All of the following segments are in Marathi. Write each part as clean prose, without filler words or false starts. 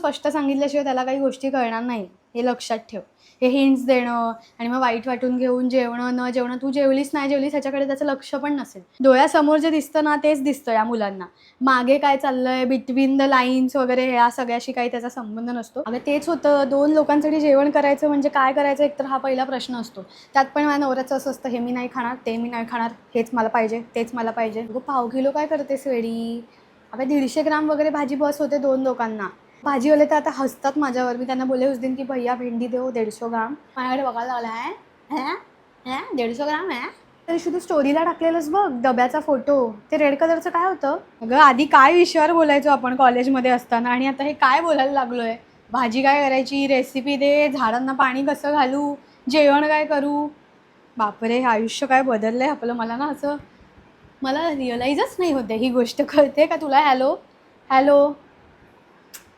स्पष्ट सांगितल्याशिवाय त्याला काही गोष्टी कळणार नाही, हे लक्षात ठेव. हे हिंट्स देणं आणि मग वाईट वाटून घेऊन जेवणं न जेवणं, तू जेवलीस नाही जेवलीस ह्याच्याकडे त्याचं लक्ष पण नसेल. डोळ्यासमोर जे दिसतं ना तेच दिसतं या मुलांना. मागे काय चाललंय, बिटवीन द लाईन्स वगैरे या सगळ्याशी काही त्याचा संबंध नसतो. अगं तेच होतं, 2 लोकांसाठी जेवण करायचं म्हणजे काय करायचं एकतर हा पहिला प्रश्न असतो. त्यात पण माझ्या नवऱ्याचं असं असतं, हे मी नाही खाणार, ते मी नाही खाणार, हेच मला पाहिजे, तेच मला पाहिजे. अगं पाव किलो काय करतेस वेडी? अगं 150 ग्राम वगैरे भाजी बस होते 2 लोकांना. भाजीवाले तर आता हसतात माझ्यावर. मी त्यांना बोलले उस दिन की भैया भिंडी दो 150 ग्राम. माझ्याकडे बघायला लागला आहे, हॅ? हॅ? 150 ग्राम आहे? त्या दिवशी तू स्टोरीला टाकलेलंस बघ डब्याचा फोटो, ते रेड कलरचं काय होतं? अगं आधी काय विषयावर बोलायचो आपण कॉलेजमध्ये असताना आणि आता हे काय बोलायला लागलोय? भाजी काय करायची, रेसिपी दे, झाडांना पाणी कसं घालू, जेवण काय करू? बापरे, आयुष्य काय बदललंय आपलं. मला रिअलाइजच नाही होते ही गोष्ट. कळते का तुला? Hello hello.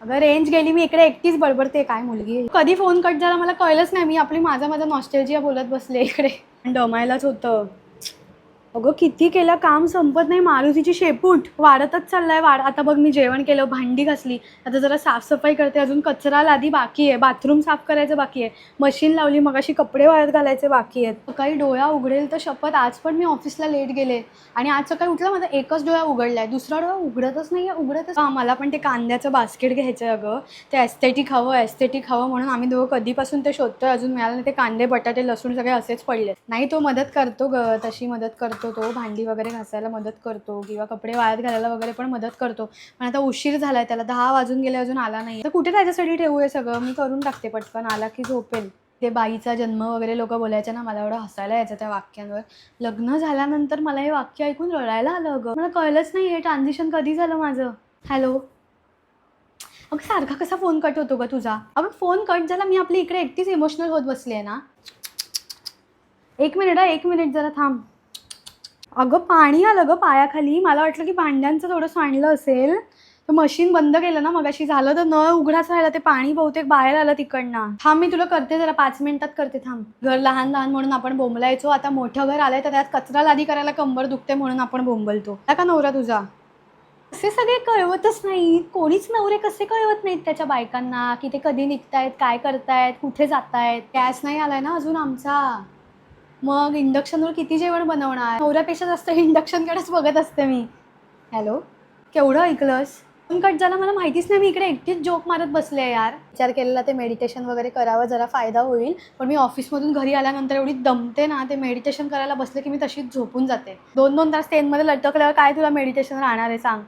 अगं रेंज गेली, मी इकडे एकटीच बडबडते. काय मुलगी, कधी फोन कट झाला मला कळलंच नाही. मी आपली माझा नॉस्टॅल्जिया बोलत बसले इकडे. दमायलाच होतं. अगं किती केलं काम संपत नाही. मारुतीची शेपूट वाढतच चाललाय. आता बघ मी जेवण केलं, भांडी घासली, आता जरा साफसफाई करते, अजून कचरा लादी बाकी आहे, बाथरूम साफ करायचं बाकी आहे, मशीन लावली, मगाशी कपडे वाळत घालायचे बाकी आहेत. सकाळी डोळा उघडेल तर शपथ, आज पण मी ऑफिसला लेट गेले आणि आज सकाळी उठलं माझा एकच डोळा उघडलाय, दुसरा डोळा उघडतच नाही आहे, उघडतच. मला पण ते कांद्याचं बास्केट घ्यायचं अगं, ते ॲस्थेटिक हवं म्हणून आम्ही दोघं कधीपासून ते शोधतोय, अजून मिळालं नाही. ते कांदे बटाटे लसूण सगळे असेच पडले. नाही तो मदत करतो ग, तशी मदत करतो तो, भांडी वगैरे घासायला मदत करतो किंवा कपडे वाळत घालायला वगैरे पण मदत करतो. पण आता उशीर झालाय, त्याला 10 वाजून गेले, अजून आला नाही. तर कुठे त्याच्यासाठी ठेवू हे सगळं? मी करून टाकते पटकन, आला की झोपेल. ते बाईचा जन्म वगैरे लोक बोलायचे ना, मला एवढं हसायला यायचं त्या वाक्यांवर. लग्न झाल्यानंतर मला हे वाक्य ऐकून रडायला आलं अगं. मला कळलंच नाही हे ट्रान्झिशन कधी झालं माझं. हॅलो. अगं सारखा कसा फोन कट होतो ग तुझा? अगं फोन कट झाला, मी आपली इकडे एकटीच इमोशनल होत बसली आहे ना. 1 मिनिट जरा थांब. अगं पाणी आलं गं पायाखाली. मला वाटलं की भांड्यांचं थोडं सांडलं असेल, तर मशीन बंद केलं ना मगाशी, झालं तर नळ उघडाच राहिला, ते पाणी बहुतेक बाहेर आलं तिकडनं. थांब मी तुला करते, जरा 5 मिनिटात करते थांब. घर लहान लहान म्हणून आपण बोंबलायचो, आता मोठं घर आलंय तर त्यात कचरा लादी करायला कंबर दुखते म्हणून आपण बोंबलतो. का नवरा तुझा? असे सगळे कळवतच नाहीत, कोणीच नवरे कसे कळवत नाहीत त्याच्या बायकांना की ते कधी निघतायत, काय करतायत, कुठे जातायत. गॅस नाही आलाय ना अजून आमचा, मग इंडक्शनवर किती जेवण बनवणार? नवऱ्यापेक्षा जास्त इंडक्शनकडेच बघत असते मी. हॅलो. केवढं ऐकलंस? फोन कट झाला मला माहितीच नाही, मी इकडे एकटीच जोक मारत बसले यार. विचार केलेला ते मेडिटेशन वगैरे करावं, जरा फायदा होईल, पण मी ऑफिसमधून घरी आल्यानंतर एवढी दमते ना, ते मेडिटेशन करायला बसले की मी तशीच झोपून जाते. 2-2 तास ट्रेनमध्ये लटकल्यावर काय तुला मेडिटेशन राहणार आहे सांग?